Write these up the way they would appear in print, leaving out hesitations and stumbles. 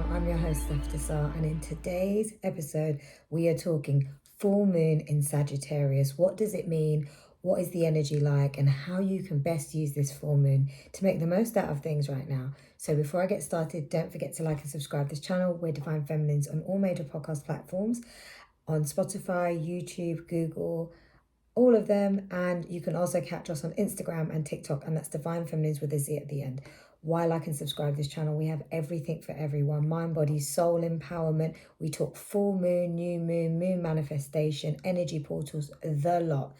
I'm your host, Saftasar, and in today's episode, we are talking full moon in Sagittarius. What does it mean? What is the energy like? And how you can best use this full moon to make the most out of things right now. So before I get started, don't forget to like and subscribe to this channel. We're Divine Feminines on all major podcast platforms, on Spotify, YouTube, Google, all of them. And you can also catch us on Instagram and TikTok, and that's Divine Feminines with a Z at the end. Why like and subscribe to this channel? We have everything for everyone: mind, body, soul empowerment. We talk full moon, new moon, moon manifestation, energy portals, the lot.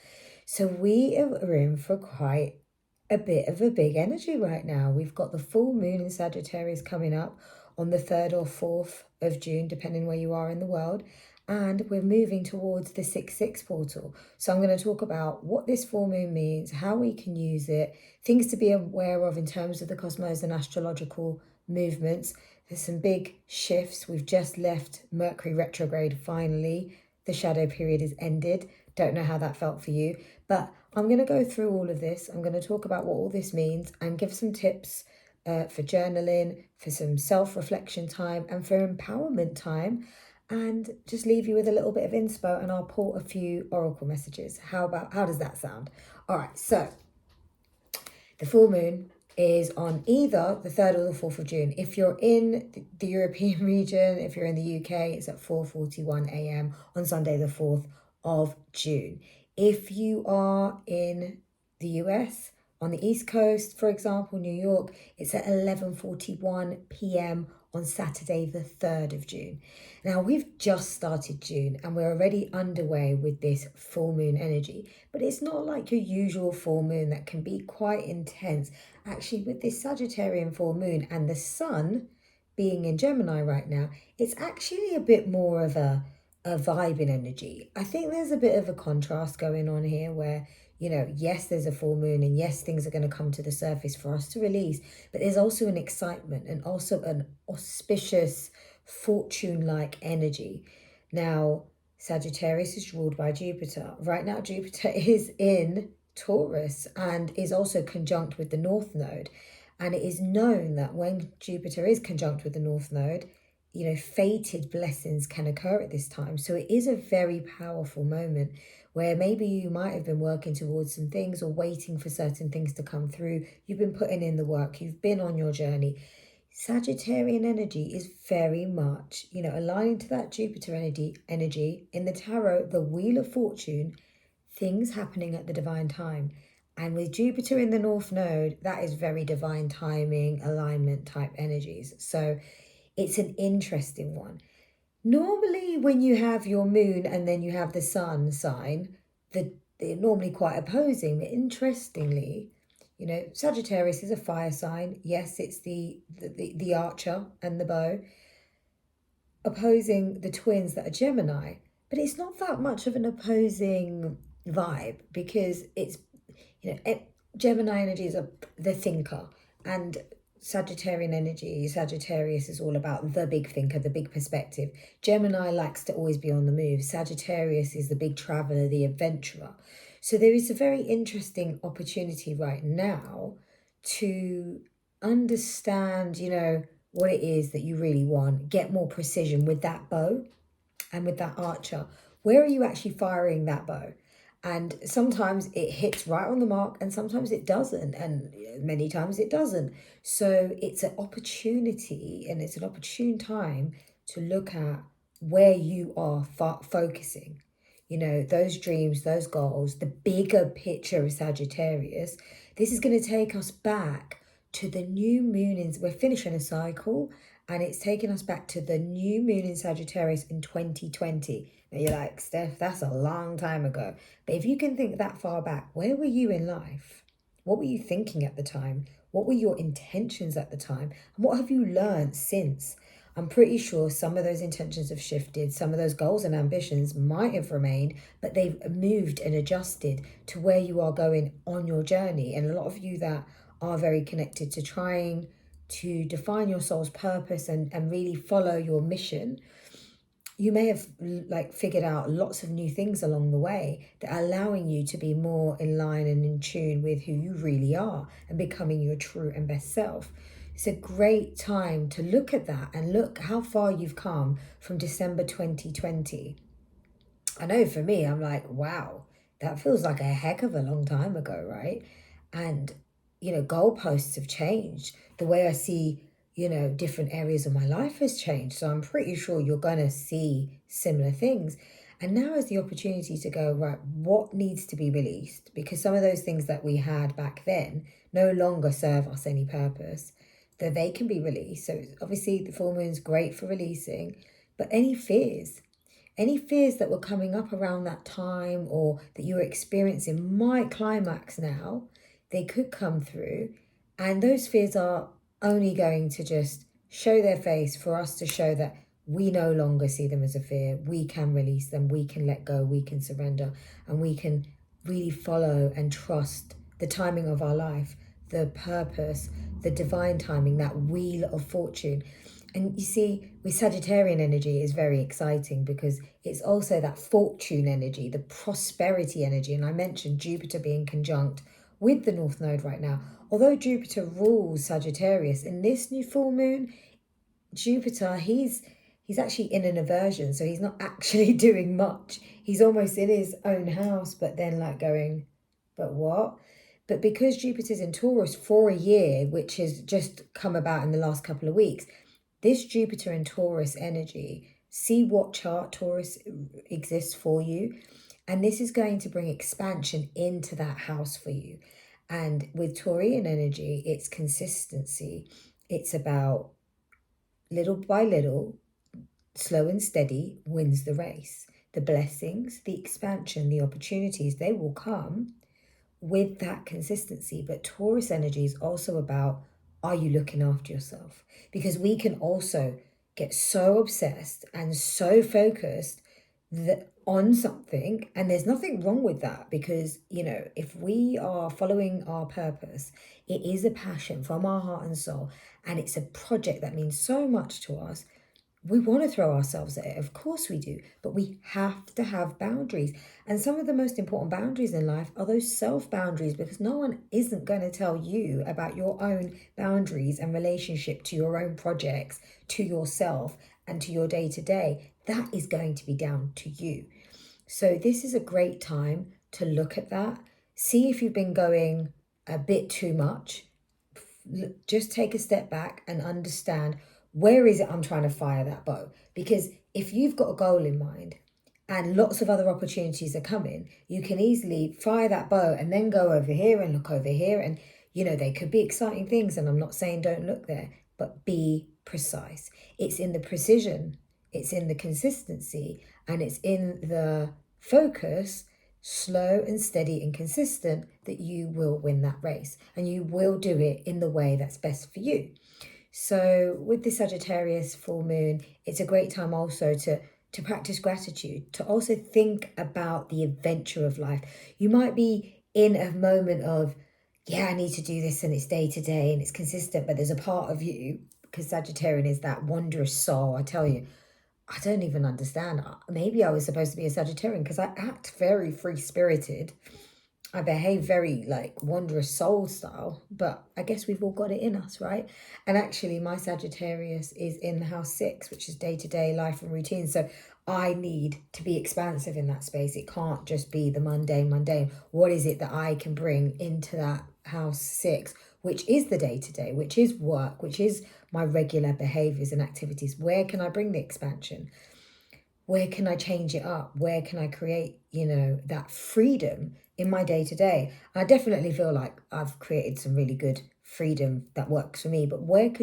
So we are in for quite a bit of a big energy right now. We've got the full moon in Sagittarius coming up on the 3rd or 4th of June, depending where you are in the world. And we're moving towards the 6-6 portal. So I'm going to talk about what this full moon means, how we can use it, things to be aware of in terms of the cosmos and astrological movements. There's some big shifts. We've just left Mercury retrograde finally. The shadow period is ended. Don't know how that felt for you, but I'm going to go through all of this. I'm going to talk about what all this means and give some tips for journaling, for some self-reflection time, and for empowerment time, and just leave you with a little bit of inspo, and I'll pull a few oracle messages. How does that sound? All right, so the full moon is on either the 3rd or the 4th of June. If you're in the European region, if you're in the UK, it's at 4:41 a.m. on Sunday the 4th of June. If you are in the US, on the East Coast, for example, New York, it's at 11:41 p.m. on Saturday the 3rd of June. Now, we've just started June and we're already underway with this full moon energy, but it's not like your usual full moon that can be quite intense. Actually, with this Sagittarian full moon and the sun being in Gemini right now, it's actually a bit more of a vibing energy. I think there's a bit of a contrast going on here where, yes, there's a full moon and yes, things are going to come to the surface for us to release, but there's also an excitement and also an auspicious fortune-like energy. Now, Sagittarius is ruled by Jupiter. Right now, Jupiter is in Taurus and is also conjunct with the North Node. And it is known that when Jupiter is conjunct with the North Node, fated blessings can occur at this time. So it is a very powerful moment where maybe you might have been working towards some things or waiting for certain things to come through. You've been putting in the work. You've been on your journey. Sagittarian energy is very much, aligning to that Jupiter energy in the tarot, the Wheel of Fortune, things happening at the divine time. And with Jupiter in the North Node, that is very divine timing, alignment type energies. So it's an interesting one. Normally, when you have your moon and then you have the sun sign, they're normally quite opposing. But interestingly, Sagittarius is a fire sign. Yes, it's the archer and the bow, opposing the twins that are Gemini. But it's not that much of an opposing vibe because it's, Gemini energy is the thinker, and Sagittarian energy, Sagittarius is all about the big thinker, the big perspective. Gemini likes to always be on the move. Sagittarius is the big traveler, the adventurer. So there is a very interesting opportunity right now to understand, what it is that you really want. Get more precision with that bow and with that archer. Where are you actually firing that bow? And sometimes it hits right on the mark and sometimes it doesn't. And many times it doesn't. So it's an opportunity and it's an opportune time to look at where you are focusing. Those dreams, those goals, the bigger picture of Sagittarius. This is going to take us back to the new moon. We're finishing a cycle and it's taking us back to the new moon in Sagittarius in 2020. Now you're like, Steph, that's a long time ago. But if you can think that far back, where were you in life? What were you thinking at the time? What were your intentions at the time? And what have you learned since? I'm pretty sure some of those intentions have shifted. Some of those goals and ambitions might have remained, but they've moved and adjusted to where you are going on your journey. And a lot of you that are very connected to trying to define your soul's purpose and really follow your mission, you may have figured out lots of new things along the way that are allowing you to be more in line and in tune with who you really are and becoming your true and best self. It's a great time to look at that and look how far you've come from December 2020. I know for me, I'm like, wow, that feels like a heck of a long time ago, right? And, goalposts have changed. The way I see, different areas of my life has changed. So I'm pretty sure you're going to see similar things. And now is the opportunity to go, right, what needs to be released? Because some of those things that we had back then no longer serve us any purpose, that they can be released. So obviously the full moon's great for releasing, but any fears that were coming up around that time or that you were experiencing might climax now. They could come through, and those fears are only going to just show their face for us to show that we no longer see them as a fear. We can release them, we can let go, we can surrender, and we can really follow and trust the timing of our life, the purpose, the divine timing, that wheel of fortune. And you see, with Sagittarian energy is very exciting because it's also that fortune energy, the prosperity energy. And I mentioned Jupiter being conjunct with the North Node right now. Although Jupiter rules Sagittarius, in this new full moon, Jupiter, he's actually in an aversion. So he's not actually doing much. He's almost in his own house, but then like going, but what? But because Jupiter's in Taurus for a year, which has just come about in the last couple of weeks, this Jupiter and Taurus energy, see what chart Taurus exists for you. And this is going to bring expansion into that house for you. And with Taurian energy, it's consistency. It's about little by little, slow and steady wins the race. The blessings, the expansion, the opportunities, they will come with that consistency. But Taurus energy is also about, are you looking after yourself? Because we can also get so obsessed and so focused that on something, and there's nothing wrong with that, because if we are following our purpose, it is a passion from our heart and soul, and it's a project that means so much to us. We want to throw ourselves at it, of course we do, but we have to have boundaries. And some of the most important boundaries in life are those self-boundaries, because no one isn't going to tell you about your own boundaries and relationship to your own projects, to yourself, and to your day-to-day. That is going to be down to you. So this is a great time to look at that. See if you've been going a bit too much. Just take a step back and understand, where is it I'm trying to fire that bow? Because if you've got a goal in mind and lots of other opportunities are coming, you can easily fire that bow and then go over here and look over here. And, they could be exciting things. And I'm not saying don't look there, but be precise. It's in the precision, it's in the consistency, and it's in the focus, slow and steady and consistent, that you will win that race. And you will do it in the way that's best for you. So with the Sagittarius full moon, it's a great time also to practice gratitude, to also think about the adventure of life. You might be in a moment of, I need to do this, and it's day to day and it's consistent, but there's a part of you, because Sagittarian is that wondrous soul. I tell you, I don't even understand. Maybe I was supposed to be a Sagittarian because I act very free-spirited. I behave very wondrous soul style, but I guess we've all got it in us, right? And actually my Sagittarius is in house 6, which is day-to-day life and routine. So I need to be expansive in that space. It can't just be the mundane. What is it that I can bring into that house 6, which is the day-to-day, which is work, which is my regular behaviors and activities? Where can I bring the expansion? Where can I change it up? Where can I create, that freedom in my day-to-day? I definitely feel like I've created some really good freedom that works for me. But what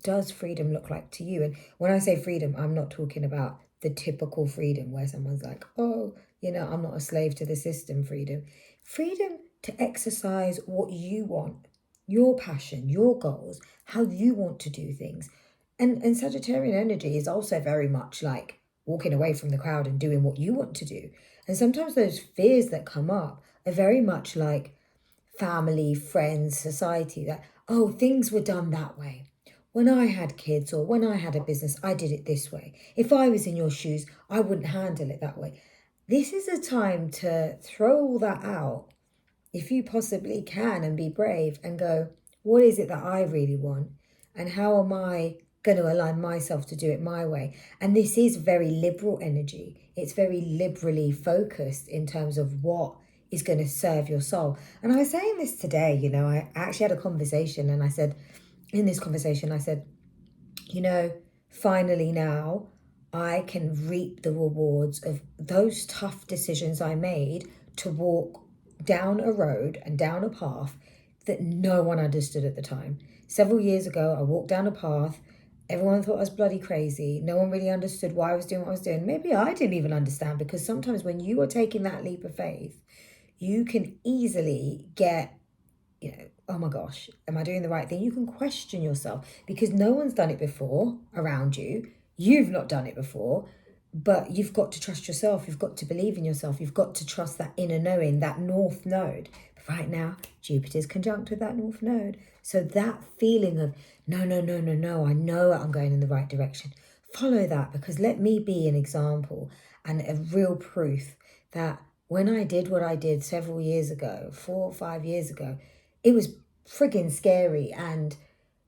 does freedom look like to you? And when I say freedom, I'm not talking about the typical freedom where someone's like, oh, I'm not a slave to the system freedom. Freedom to exercise what you want, your passion, your goals, how you want to do things. And Sagittarian energy is also very much like walking away from the crowd and doing what you want to do. And sometimes those fears that come up are very much like family, friends, society, that, oh, things were done that way. When I had kids or when I had a business, I did it this way. If I was in your shoes, I wouldn't handle it that way. This is a time to throw all that out, if you possibly can, and be brave and go, what is it that I really want? And how am I going to align myself to do it my way? And this is very liberal energy. It's very liberally focused in terms of what is going to serve your soul. And I was saying this today, you know, I actually had a conversation, and I said, in this conversation, I said, you know, finally now I can reap the rewards of those tough decisions I made to walk down a road and down a path that no one understood at the time. Several years ago, I walked down a path. Everyone thought I was bloody crazy. No one really understood why I was doing what I was doing. Maybe I didn't even understand, because sometimes when you are taking that leap of faith, you can easily get, you know, oh my gosh, am I doing the right thing? You can question yourself because no one's done it before around you. You've not done it before, but you've got to trust yourself. You've got to believe in yourself. You've got to trust that inner knowing, that north node. But right now, Jupiter's conjunct with that north node. So that feeling of, no, I know I'm going in the right direction. Follow that, because let me be an example and a real proof that when I did what I did several years ago, 4 or 5 years ago, it was friggin' scary,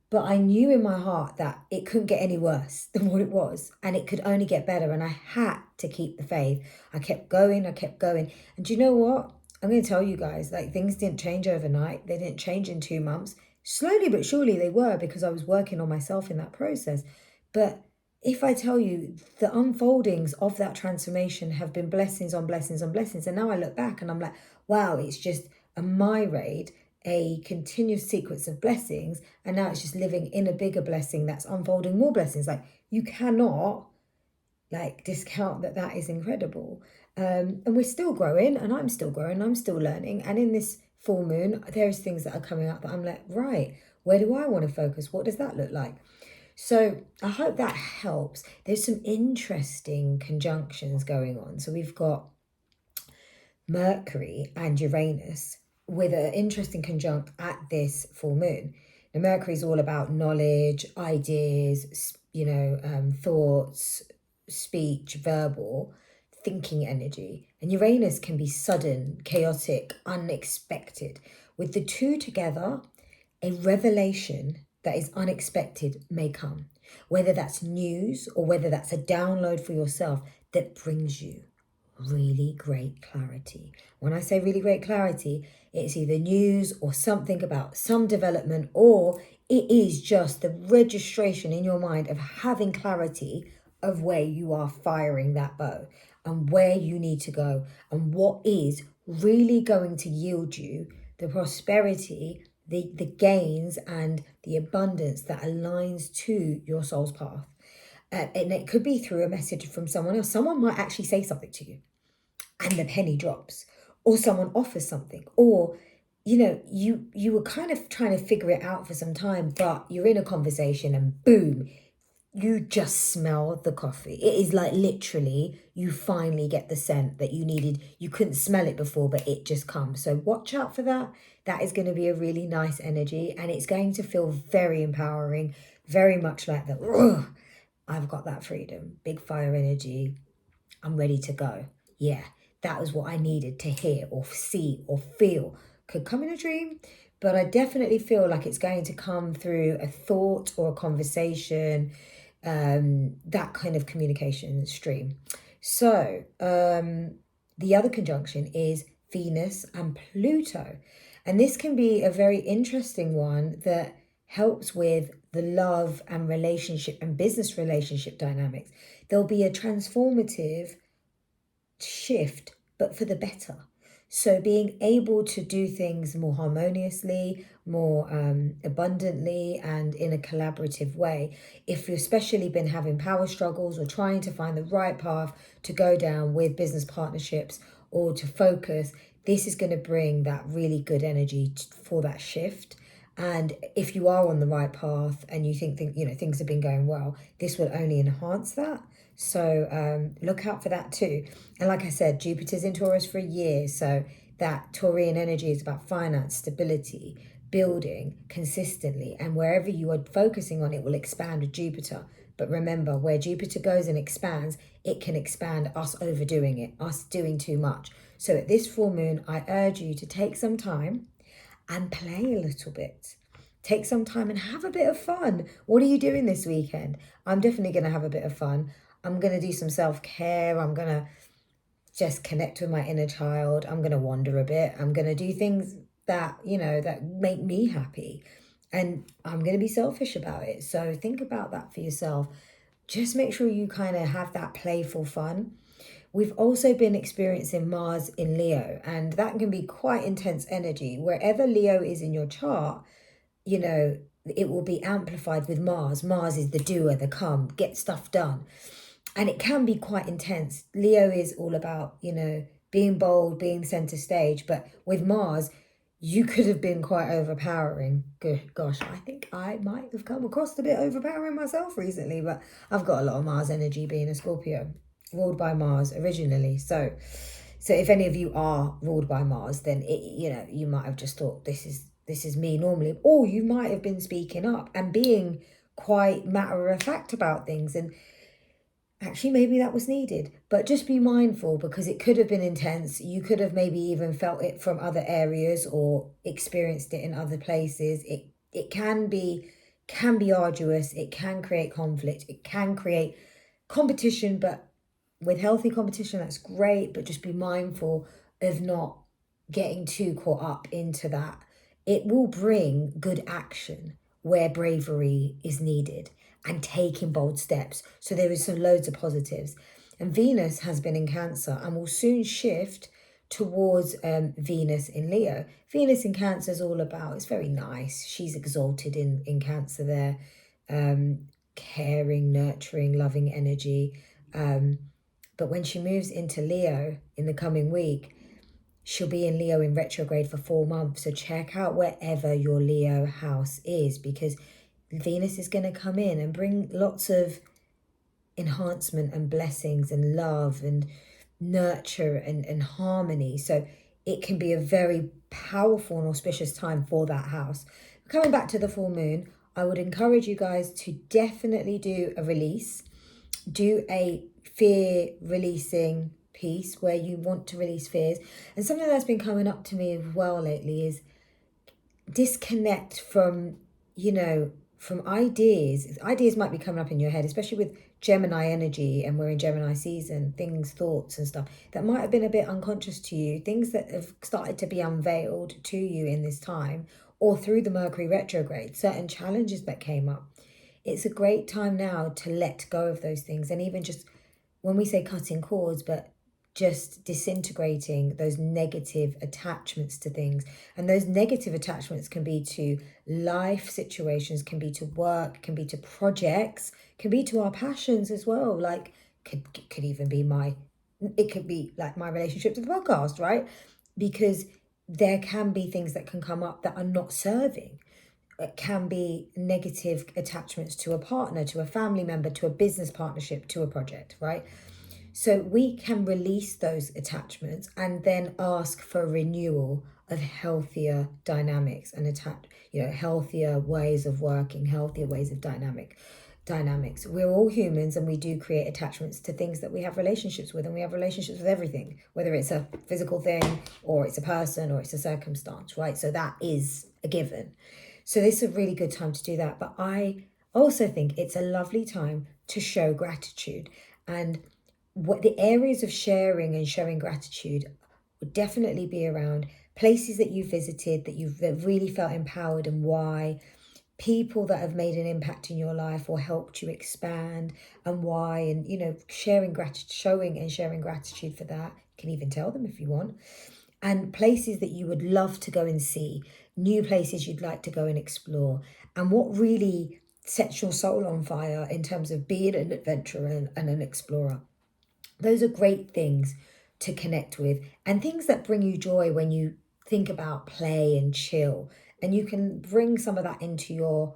but I knew in my heart that it couldn't get any worse than what it was, and it could only get better, and I had to keep the faith. I kept going. And do you know what? I'm going to tell you guys, like, things didn't change overnight. They didn't change in 2 months. Slowly but surely they were, because I was working on myself in that process. But if I tell you, the unfoldings of that transformation have been blessings on blessings on blessings. And now I look back and I'm like, wow, it's just a myriad, a continuous sequence of blessings. And now it's just living in a bigger blessing that's unfolding more blessings. Like, you cannot discount that is incredible. And we're still growing, and I'm still growing, I'm still learning. And in this full moon, there's things that are coming up that I'm like, right, where do I want to focus? What does that look like? So I hope that helps. There's some interesting conjunctions going on. So we've got Mercury and Uranus with an interesting conjunct at this full moon. Now, Mercury is all about knowledge, ideas, thoughts, speech, verbal, thinking energy. And Uranus can be sudden, chaotic, unexpected. With the two together, a revelation that is unexpected may come, whether that's news or whether that's a download for yourself that brings you really great clarity. When I say really great clarity, it's either news or something about some development, or it is just the registration in your mind of having clarity of where you are firing that bow and where you need to go and what is really going to yield you the prosperity, the gains and the abundance that aligns to your soul's path. And it could be through a message from someone else. Someone might actually say something to you and the penny drops, or someone offers something, or you were kind of trying to figure it out for some time, but you're in a conversation and boom, you just smell the coffee. It is like literally you finally get the scent that you needed. You couldn't smell it before, but it just comes. So watch out for that. That is going to be a really nice energy, and it's going to feel very empowering, very much like the, I've got that freedom, big fire energy. I'm ready to go. Yeah, that was what I needed to hear or see or feel. Could come in a dream, but I definitely feel like it's going to come through a thought or a conversation, that kind of communication stream. So the other conjunction is Venus and Pluto. And this can be a very interesting one that helps with the love and relationship and business relationship dynamics. There'll be a transformative shift, but for the better. So being able to do things more harmoniously, more abundantly, and in a collaborative way. If you've especially been having power struggles or trying to find the right path to go down with business partnerships or to focus, this is going to bring that really good energy for that shift. And if you are on the right path and you think things have been going well, this will only enhance that. So look out for that too. And like I said, Jupiter's in Taurus for a year. So that Taurian energy is about finance, stability, building consistently. And wherever you are focusing on, it will expand with Jupiter. But remember, where Jupiter goes and expands, it can expand us overdoing it, us doing too much. So at this full moon, I urge you to take some time and play a little bit. take some time and have a bit of fun. What are you doing this weekend? I'm definitely going to have a bit of fun. I'm going to do some self-care. I'm going to just connect with my inner child. I'm going to wander a bit. I'm going to do things that, that make me happy. And I'm going to be selfish about it. So think about that for yourself. Just make sure you kind of have that playful fun. We've also been experiencing Mars in Leo, and that can be quite intense energy. Wherever Leo is in your chart, it will be amplified with Mars. Mars is the doer, the come, get stuff done. And it can be quite intense. Leo is all about, being bold, being center stage. But with Mars, you could have been quite overpowering. Good gosh, I think I might have come across a bit overpowering myself recently, but I've got a lot of Mars energy being a Scorpio, ruled by Mars originally. So if any of you are ruled by Mars, then you might have just thought this is me normally, or you might have been speaking up and being quite matter of fact about things, and actually maybe that was needed. But just be mindful, because it could have been intense. You could have maybe even felt it from other areas or experienced it in other places. It can be arduous. It can create conflict. It can create competition, but with healthy competition, that's great. But just be mindful of not getting too caught up into that. It will bring good action where bravery is needed and taking bold steps. So there is some loads of positives. And Venus has been in Cancer and will soon shift towards Venus in Leo. Venus in Cancer is all about, it's very nice. She's exalted in Cancer there. Caring, nurturing, loving energy. But when she moves into Leo in the coming week, she'll be in Leo in retrograde for 4 months. So check out wherever your Leo house is, because Venus is going to come in and bring lots of enhancement and blessings and love and nurture and harmony. So it can be a very powerful and auspicious time for that house. Coming back to the full moon, I would encourage you guys to definitely do a release. Do a fear releasing piece where you want to release fears. And something that's been coming up to me as well lately is disconnect from, from ideas. Ideas might be coming up in your head, especially with Gemini energy, and we're in Gemini season, thoughts and stuff that might have been a bit unconscious to you, things that have started to be unveiled to you in this time, or through the Mercury retrograde, certain challenges that came up. It's a great time now to let go of those things. And even just when we say cutting cords, but just disintegrating those negative attachments to things. And those negative attachments can be to life situations, can be to work, can be to projects, can be to our passions as well. Like could even be it could be like my relationship to the podcast, right? Because there can be things that can come up that are not serving. It can be negative attachments to a partner, to a family member, to a business partnership, to a project, right? So we can release those attachments and then ask for renewal of healthier dynamics and healthier ways of working, healthier ways of dynamics. We're all humans, and we do create attachments to things that we have relationships with, and we have relationships with everything, whether it's a physical thing or it's a person or it's a circumstance, right? So that is a given. So this is a really good time to do that. But I also think it's a lovely time to show gratitude. And what the areas of sharing and showing gratitude would definitely be around places that you visited that really felt empowered, and why, people that have made an impact in your life or helped you expand, and why, and showing and sharing gratitude for that. You can even tell them if you want. And places that you would love to go and see, new places you'd like to go and explore, and what really sets your soul on fire in terms of being an adventurer and an explorer. Those are great things to connect with, and things that bring you joy when you think about play and chill. And you can bring some of that into your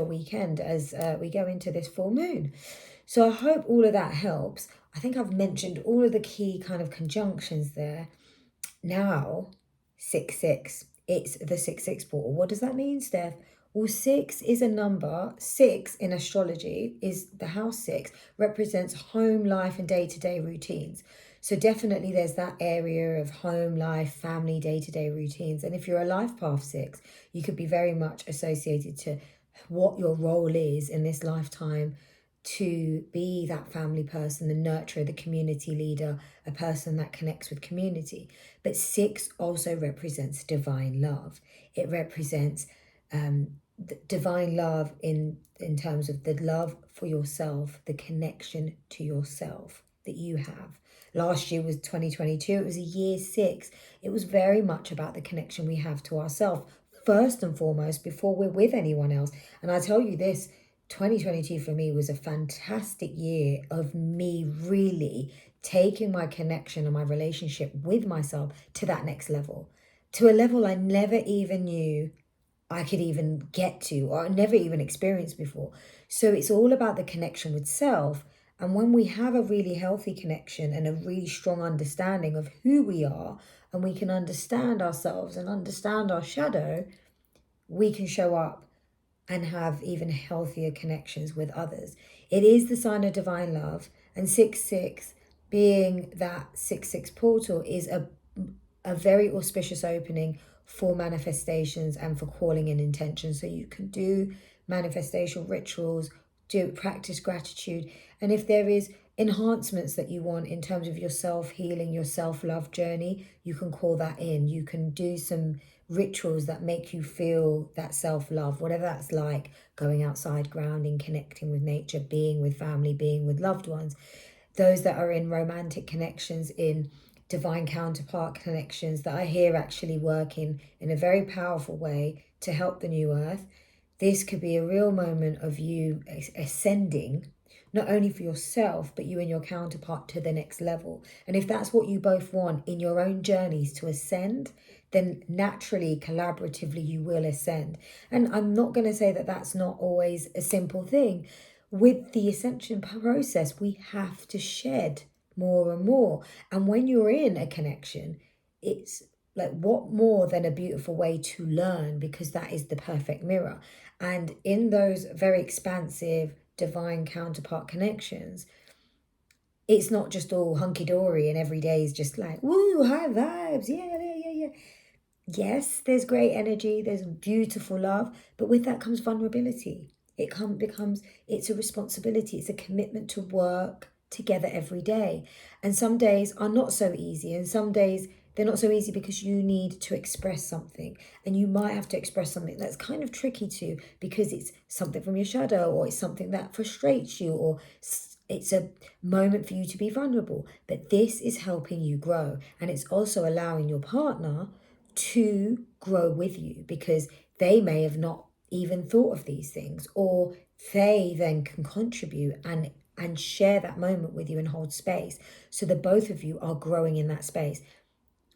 weekend as we go into this full moon. So I hope all of that helps. I think I've mentioned all of the key kind of conjunctions there. Now, 6-6. It's the 6-6 portal. What does that mean, Steph? Well, 6 is a number. 6 in astrology is the house 6, represents home life and day-to-day routines. So definitely there's that area of home life, family, day-to-day routines. And if you're a life path 6, you could be very much associated to what your role is in this lifetime, to be that family person, the nurturer, the community leader, a person that connects with community. But 6 also represents divine love. It represents divine love in terms of the love for yourself, the connection to yourself that you have. Last year was 2022. It was a year 6. It was very much about the connection we have to ourselves, first and foremost, before we're with anyone else. And I tell you this, 2022 for me was a fantastic year of me really taking my connection and my relationship with myself to that next level, to a level I never even knew I could even get to or never even experienced before. So it's all about the connection with self. And when we have a really healthy connection and a really strong understanding of who we are, and we can understand ourselves and understand our shadow, we can show up and have even healthier connections with others. It is the sign of divine love. And 6-6, being that 6-6 portal, is a very auspicious opening for manifestations and for calling in intention. So you can do manifestation rituals, do practice gratitude. And if there is enhancements that you want in terms of your self-healing, your self-love journey, you can call that in. You can do some rituals that make you feel that self-love, whatever that's like, going outside, grounding, connecting with nature, being with family, being with loved ones. Those that are in romantic connections, in divine counterpart connections that are here actually working in a very powerful way to help the new earth. This could be a real moment of you ascending, not only for yourself, but you and your counterpart to the next level. And if that's what you both want in your own journeys, to ascend, then naturally, collaboratively, you will ascend. And I'm not going to say that that's not always a simple thing. With the ascension process, we have to shed more and more. And when you're in a connection, it's like, what more than a beautiful way to learn, because that is the perfect mirror. And in those very expansive divine counterpart connections, it's not just all hunky-dory and every day is just like, woo, high vibes, yeah. Yes, there's great energy, there's beautiful love, but with that comes vulnerability. It's a responsibility, it's a commitment to work together every day. And some days are not so easy, and some days they're not so easy because you need to express something. And you might have to express something that's kind of tricky too, because it's something from your shadow, or it's something that frustrates you, or it's a moment for you to be vulnerable. But this is helping you grow, and it's also allowing your partner to grow with you, because they may have not even thought of these things, or they then can contribute and share that moment with you and hold space, so that both of you are growing in that space.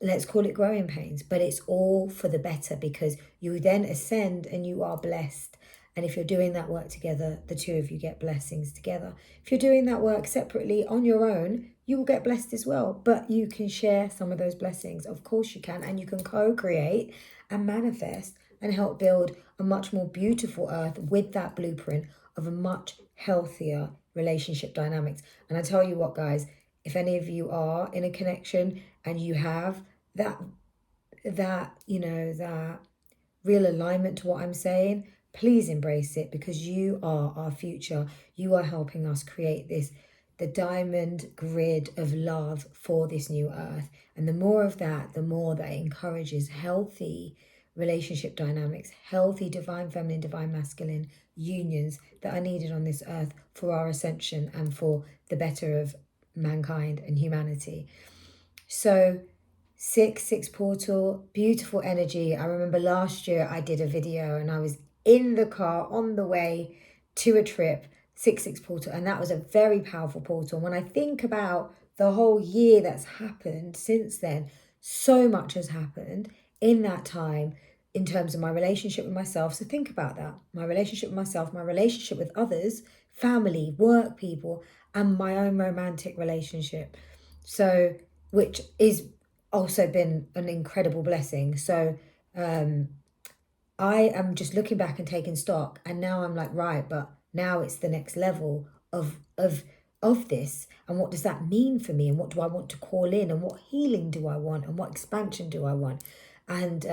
Let's call it growing pains, but it's all for the better, because you then ascend and you are blessed. And if you're doing that work together, the two of you get blessings together. If you're doing that work separately on your own, you will get blessed as well. But you can share some of those blessings. Of course you can. And you can co-create and manifest and help build a much more beautiful earth with that blueprint of a much healthier relationship dynamics. And I tell you what, guys, if any of you are in a connection and you have that real alignment to what I'm saying, please embrace it, because you are our future. You are helping us create the diamond grid of love for this new earth. And the more of that, the more that encourages healthy relationship dynamics, healthy divine feminine, divine masculine unions that are needed on this earth for our ascension and for the better of mankind and humanity. So 6-6 portal, beautiful energy. I remember last year I did a video and I was in the car on the way to a trip, 6-6 portal, and that was a very powerful portal. When I think about the whole year that's happened since then, so much has happened in that time in terms of my relationship with myself. So think about that. My relationship with myself, my relationship with others, family, work people, and my own romantic relationship. So, which is also been an incredible blessing. So I am just looking back and taking stock, and now I'm like, right, but now it's the next level of of this, and what does that mean for me, and what do I want to call in, and what healing do I want, and what expansion do I want. And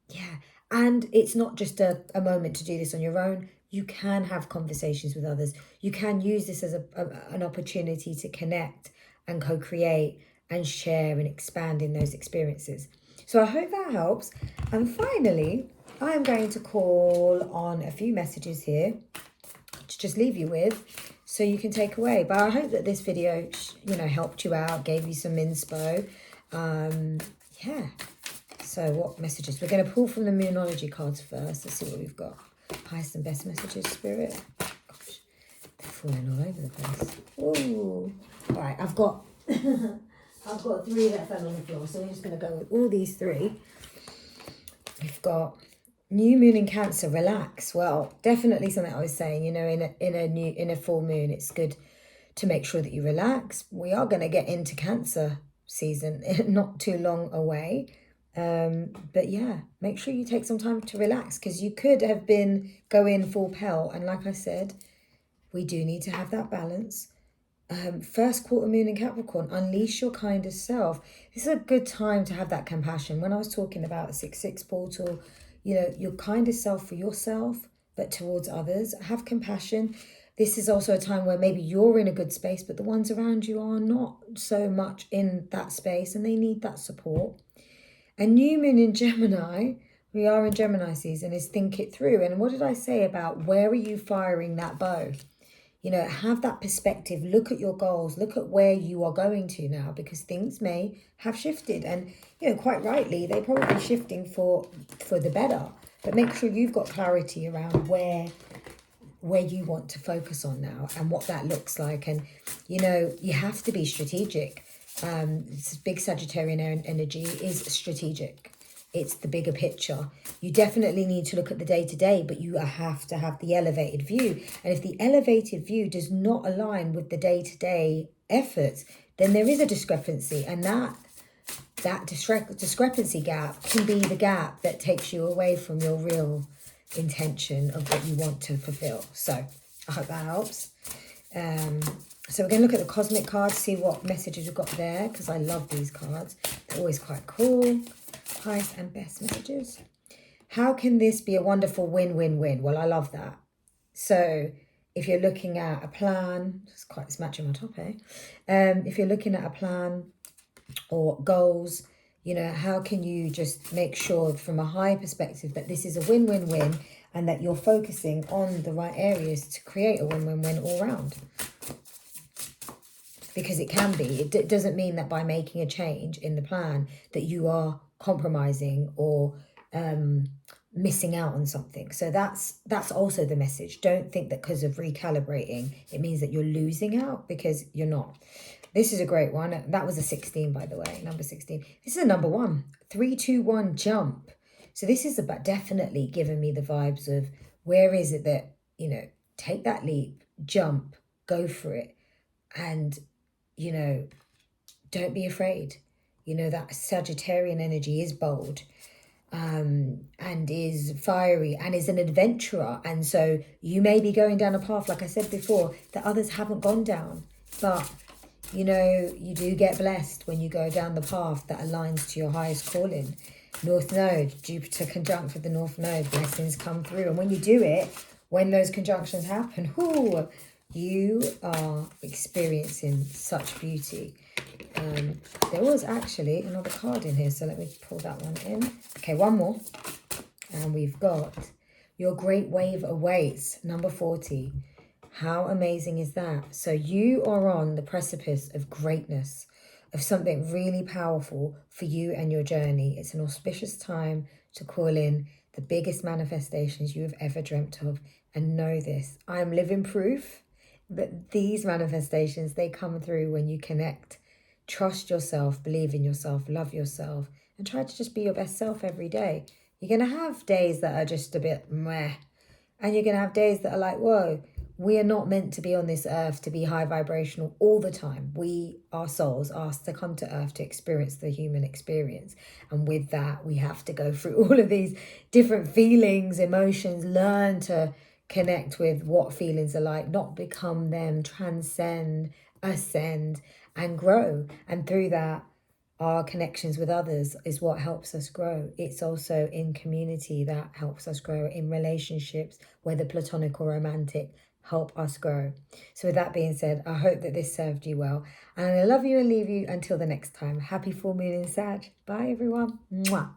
yeah, and it's not just a moment to do this on your own. You can have conversations with others. You can use this as an opportunity to connect and co-create and share and expand in those experiences. So I hope that helps. And finally, I am going to call on a few messages here to just leave you with, so you can take away. But I hope that this video, helped you out, gave you some inspo. Yeah. So what messages? We're going to pull from the Moonology cards first. Let's see what we've got. Highest and best messages, Spirit. Gosh, they're falling all over the place. Ooh. All right, I've got I've got 3 that fell on the floor, so we're just going to go with all these 3. We've got new moon in Cancer, relax. Well, definitely something I was saying, in a full moon, it's good to make sure that you relax. We are going to get into Cancer season, not too long away. But yeah, make sure you take some time to relax, because you could have been going full pelt. And like I said, we do need to have that balance. First quarter moon in Capricorn, unleash your kindest self. This is a good time to have that compassion. When I was talking about a 6/6 portal, your kindest self for yourself, but towards others. Have compassion. This is also a time where maybe you're in a good space, but the ones around you are not so much in that space, and they need that support. A new moon in Gemini, we are in Gemini season, is think it through. And what did I say about where are you firing that bow? Have that perspective, look at your goals, look at where you are going to now, because things may have shifted. And, quite rightly, they're probably shifting for the better. But make sure you've got clarity around where you want to focus on now and what that looks like. And, you have to be strategic. This big Sagittarian energy is strategic. It's the bigger picture. You definitely need to look at the day-to-day, but you have to have the elevated view. And if the elevated view does not align with the day-to-day efforts, then there is a discrepancy. And that discrepancy gap can be the gap that takes you away from your real intention of what you want to fulfill. So I hope that helps. So we're going to look at the cosmic cards, see what messages we've got there, because I love these cards. They're always quite cool. Highest and best messages. How can this be a wonderful win-win-win? Well, I love that. So if you're looking at a plan, it's matching my top, eh? If you're looking at a plan or goals, how can you just make sure from a high perspective that this is a win-win-win, and that you're focusing on the right areas to create a win-win-win all round? Because it can be. It doesn't mean that by making a change in the plan that you are compromising or missing out on something. So that's also the message. Don't think that because of recalibrating it means that you're losing out, because you're not. This is a great one. That was a 16, by the way, number 16. This is a number 1, 3, 2, 1, jump. So this is about definitely giving me the vibes of where is it that, take that leap, jump, go for it. And, don't be afraid. That Sagittarian energy is bold, and is fiery, and is an adventurer. And so you may be going down a path, like I said before, that others haven't gone down. But, you do get blessed when you go down the path that aligns to your highest calling. North Node, Jupiter conjunct with the North Node, blessings come through. And when you do it, when those conjunctions happen, you are experiencing such beauty. There was actually another card in here, so let me pull that one in. Okay, one more. And we've got your great wave awaits, number 40. How amazing is that? So you are on the precipice of greatness, of something really powerful for you and your journey. It's an auspicious time to call in the biggest manifestations you have ever dreamt of. And know this, I am living proof that these manifestations, they come through when you connect. Trust yourself, believe in yourself, love yourself, and try to just be your best self every day. You're going to have days that are just a bit meh, and you're going to have days that are like, whoa. We are not meant to be on this earth to be high vibrational all the time. We, our souls, asked to come to earth to experience the human experience. And with that, we have to go through all of these different feelings, emotions, learn to connect with what feelings are like, not become them, transcend, ascend, and grow. And through that, our connections with others is what helps us grow. It's also in community that helps us grow, in relationships, whether platonic or romantic, help us grow. So with that being said, I hope that this served you well. And I love you and leave you until the next time. Happy full moon in Sag. Bye everyone. Mwah.